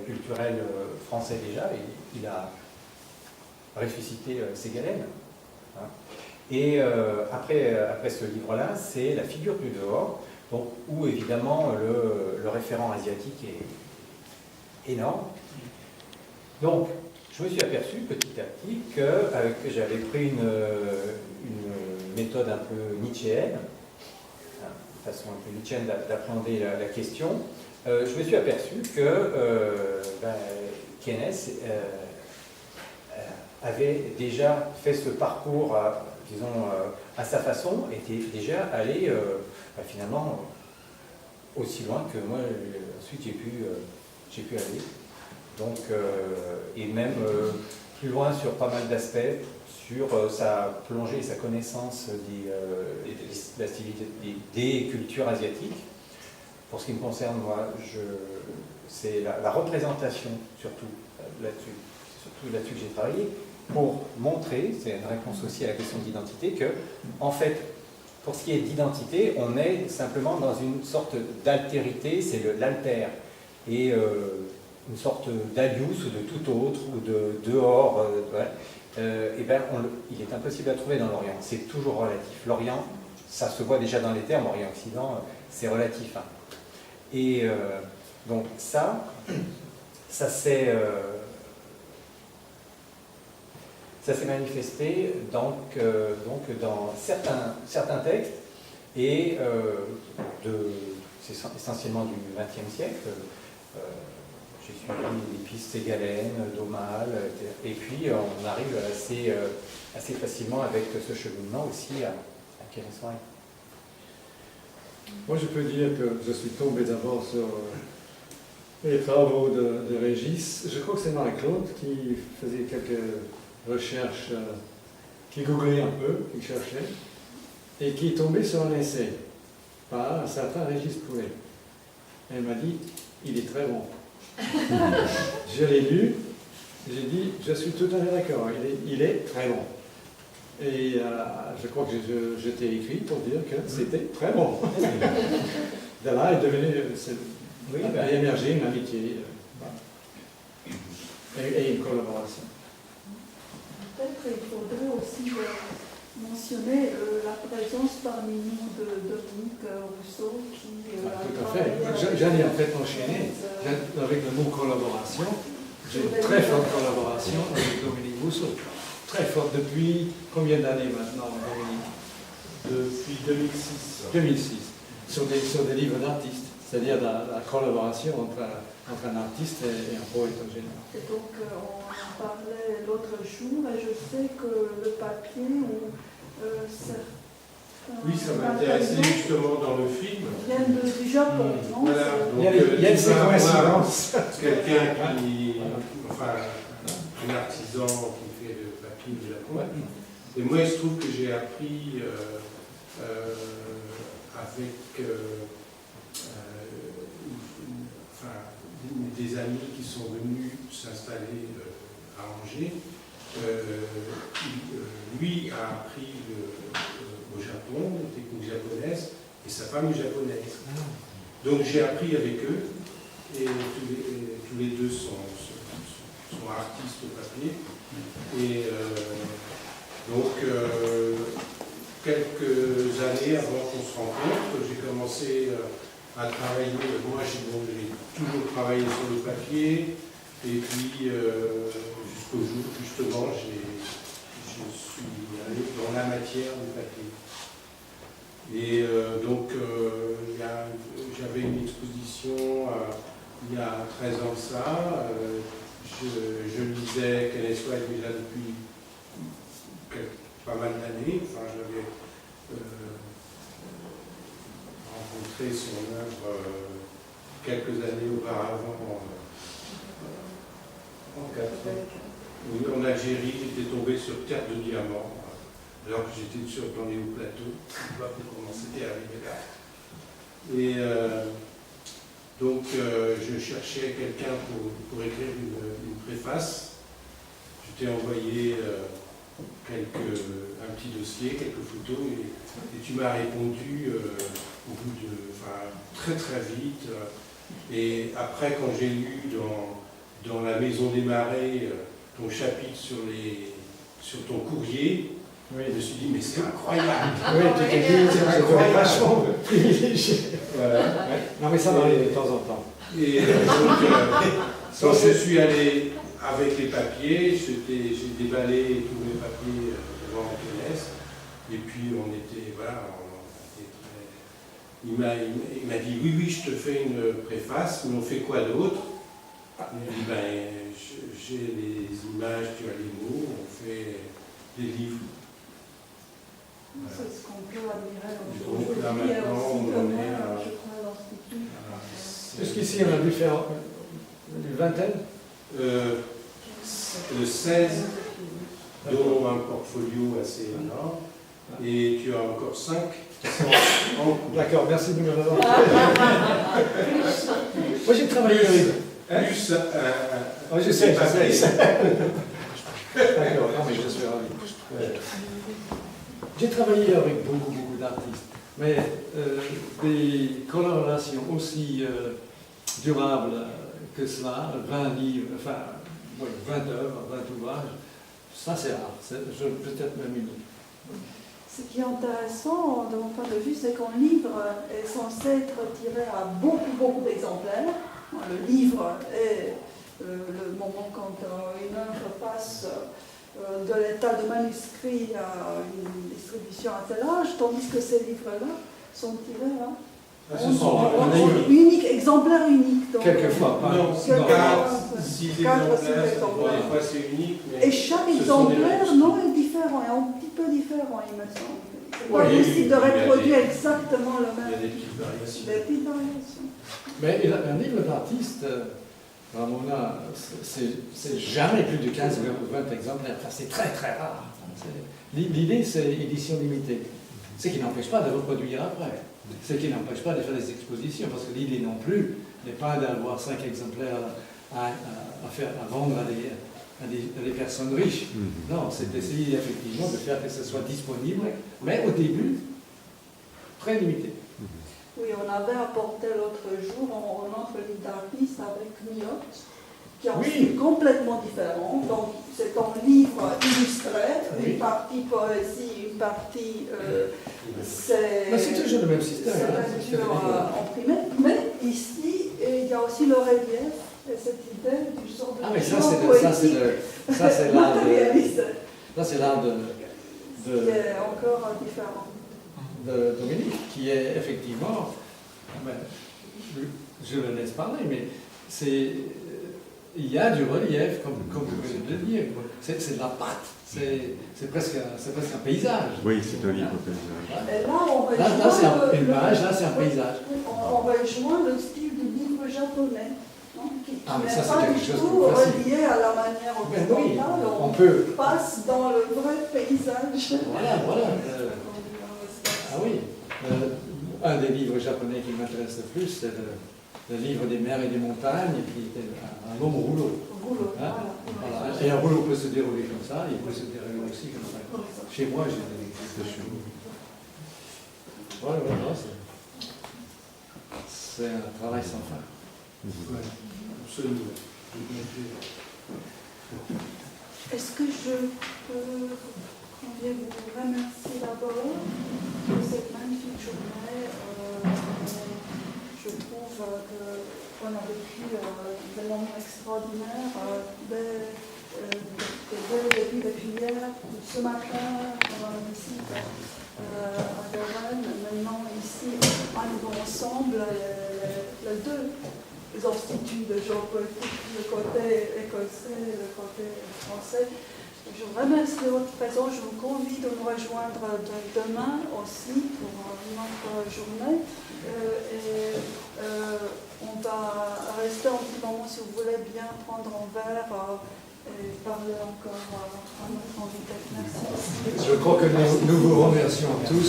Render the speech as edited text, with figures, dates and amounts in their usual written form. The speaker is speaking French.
culturel français déjà, il a ressuscité Ségalène. Hein. Et après ce livre-là, c'est La figure du dehors, donc, où évidemment le référent asiatique est énorme. Donc, je me suis aperçu petit à petit que j'avais pris une méthode un peu nietzschéenne, une façon un peu nietzschéenne d'appréhender la question. Je me suis aperçu que Keynes avait déjà fait ce parcours, disons, à sa façon, était déjà allé finalement aussi loin que moi ensuite j'ai pu aller. Donc, et même plus loin sur pas mal d'aspects, sur sa plongée et sa connaissance des cultures asiatiques. Pour ce qui me concerne, moi, c'est la représentation surtout là-dessus. C'est surtout là-dessus que j'ai travaillé, pour montrer, c'est une réponse aussi à la question d'identité, que, en fait, pour ce qui est d'identité, on est simplement dans une sorte d'altérité, c'est l'alter. Et une sorte d'alius ou de tout autre, ou de dehors, et ben il est impossible à trouver dans l'Orient. C'est toujours relatif. L'Orient, ça se voit déjà dans les termes, Orient-Occident, c'est relatif. Hein. Et donc ça s'est manifesté donc dans certains textes, et c'est essentiellement du XXe siècle. J'ai suivi les pistes Ségalène, Daumal, et puis on arrive assez facilement avec ce cheminement aussi à Keynes. Moi, je peux dire que je suis tombé d'abord sur les travaux de Régis. Je crois que c'est Marie-Claude qui faisait quelques recherches, qui googlait un peu, qui cherchait, et qui est tombé sur un essai par un certain Régis Poulet. Elle m'a dit, il est très bon. Je l'ai lu, j'ai dit, je suis tout à fait d'accord, il est très bon. Et je crois que je t'ai écrit pour dire que c'était très bon. De là est devenu, a émergé une amitié et une collaboration. Peut-être qu'il faudrait aussi mentionner la présence parmi nous de Dominique Rousseau qui tout à fait. J'allais en fait enchaîner avec le mot collaboration. J'ai une très forte collaboration avec Dominique Rousseau. Très forte. Depuis combien d'années maintenant, Dominique? Depuis 2006. 2006. Sur des livres d'artistes. C'est-à-dire la collaboration entre un artiste et un poète en général. Et donc, on en parlait l'autre jour, et je sais que le papier ou oui, ça m'intéressait justement dans le film. Viennent du Japon, non? Voilà, donc, il y a ces coïncidences. Quelqu'un qui, enfin, un artisan qui fait le papier du Japon. Et moi, il se trouve que j'ai appris avec des amis qui sont venus s'installer à Angers. Lui a appris au Japon, les techniques japonaises, et sa femme est japonaise. Donc j'ai appris avec eux, et tous les deux sont artistes au papier. Et donc, quelques années avant qu'on se rencontre, j'ai commencé à travailler. Moi, j'ai toujours travaillé sur le papier, et puis jusqu'au jour, justement, je suis allé dans la matière du papier. Et donc, j'avais une exposition il y a 13 ans de ça. Je lisais Keynes déjà depuis pas mal d'années. Enfin, j'avais rencontré son œuvre quelques années auparavant en Algérie. J'étais tombé sur Terre de Diamants, alors que j'étais dans les hauts plateaux. Je ne sais pas comment c'était arrivé là. Et donc, je cherchais quelqu'un pour écrire une préface. Je t'ai envoyé un petit dossier, quelques photos, et tu m'as répondu au bout de, très très vite. Et après, quand j'ai lu dans la Maison des Marais, ton chapitre sur ton courrier. Oui, Je me suis dit, mais c'est incroyable. oui, tu t'es dit, c'est incroyable. vachement privilégié. Voilà. Ouais. Non, mais ça m'arrive de temps en temps. Et quand je suis allé avec les papiers, j'ai déballé tous mes papiers devant Antoinette. Et puis on était, voilà, on était très... Il m'a dit, oui, oui, je te fais une préface, mais on fait quoi d'autre? Il m'a dit, ben, j'ai les images, tu as les mots, on fait des livres. C'est ce qu'on peut admirer Donc là, aujourd'hui. maintenant, Aussi, on en est à... je crois, à l'Institut. Jusqu'ici, on a dû faire une vingtaine. Le 16, dont un portfolio assez énorme, et tu as encore 5 qui sont en cours. D'accord, merci de me l'avoir. Moi, j'ai travaillé avec. Plus Oh, je sais. D'accord, non, mais je suis ravi. J'ai travaillé avec beaucoup d'artistes, mais des collaborations aussi durables que cela, 20 livres, enfin, oui, 20 œuvres, 20 ouvrages, ça c'est rare, peut-être même unique. Ce qui est intéressant, de mon point de vue, c'est qu'un livre est censé être tiré à beaucoup d'exemplaires. Le livre est le moment quand une œuvre passe de l'état de manuscrit à une distribution à tel âge, tandis que ces livres-là sont tirés unique, exemplaire unique. Donc, quelquefois, pas. Non, Quelquefois, 6 4 ou 6 exemplaires, exemplaires. des fois c'est unique, mais Et chaque ce sont des exemplaire, réussites. non, est différent, est un petit peu différent, il me semble. C'est pas Oui, possible de il y a reproduire des- exactement le Il y a même. des petites variations. Des petites variations. Mais un livre d'artiste, Ramona, c'est jamais plus de 15 ou 20 exemplaires. Enfin, c'est très rare. L'idée, c'est édition limitée. Ce qui n'empêche pas de reproduire après. Ce qui n'empêche pas de faire des expositions. Parce que l'idée non plus n'est pas d'avoir 5 exemplaires à vendre à des personnes riches. Non, c'est d'essayer effectivement de faire que ce soit disponible, mais au début, très limité. Oui, on avait apporté l'autre jour un autre livre d'artiste avec Miot, qui est un Oui. style complètement différent. Donc, c'est un livre illustré, Oui. une partie poésie, une partie. C'est Mais c'est toujours le même système. hein, c'est peinture imprimée. Mais ici, il y a aussi le relief et cette idée du genre de. Ah, mais ça, genre c'est l'art matérialiste, ça, c'est l'art qui est encore différent. de Dominique, qui est effectivement, je le laisse parler, mais il y a du relief, comme vous venez de le dire, c'est de la pâte, c'est presque un paysage. Oui, c'est un livre paysage. Et là, on va Là, c'est une image, là, c'est un paysage. On rejoint le style du livre japonais, non, qui Ah, mais n'est ça, c'est pas quelque du chose tout de facile. relié à la manière Ben oui, occidentale. on peut. Passe dans le vrai paysage. Voilà. Ah oui. Un des livres japonais qui m'intéresse le plus, c'est le livre des mers et des montagnes, qui était un long rouleau. Rouleau, Hein? voilà. Voilà. Et un rouleau peut se dérouler comme ça, il peut se dérouler aussi comme ça. Chez moi, j'ai des chez nous. Voilà, c'est un travail sans fin. Ouais, absolument. Est-ce que je peux vous remercier d'abord pour cette magnifique journée. Je trouve qu'on a vécu des moments extraordinaires dès le début depuis hier, ce matin, ici à Garonne, maintenant ici, à nouveau ensemble, les deux instituts de géopolitique, le côté écossais et le côté français. Je vous remercie de votre présence. Je vous convie de nous rejoindre demain aussi pour une autre journée. On va rester un petit moment, si vous voulez bien, prendre un verre et parler encore à notre invité. Merci. Je crois que nous vous remercions tous.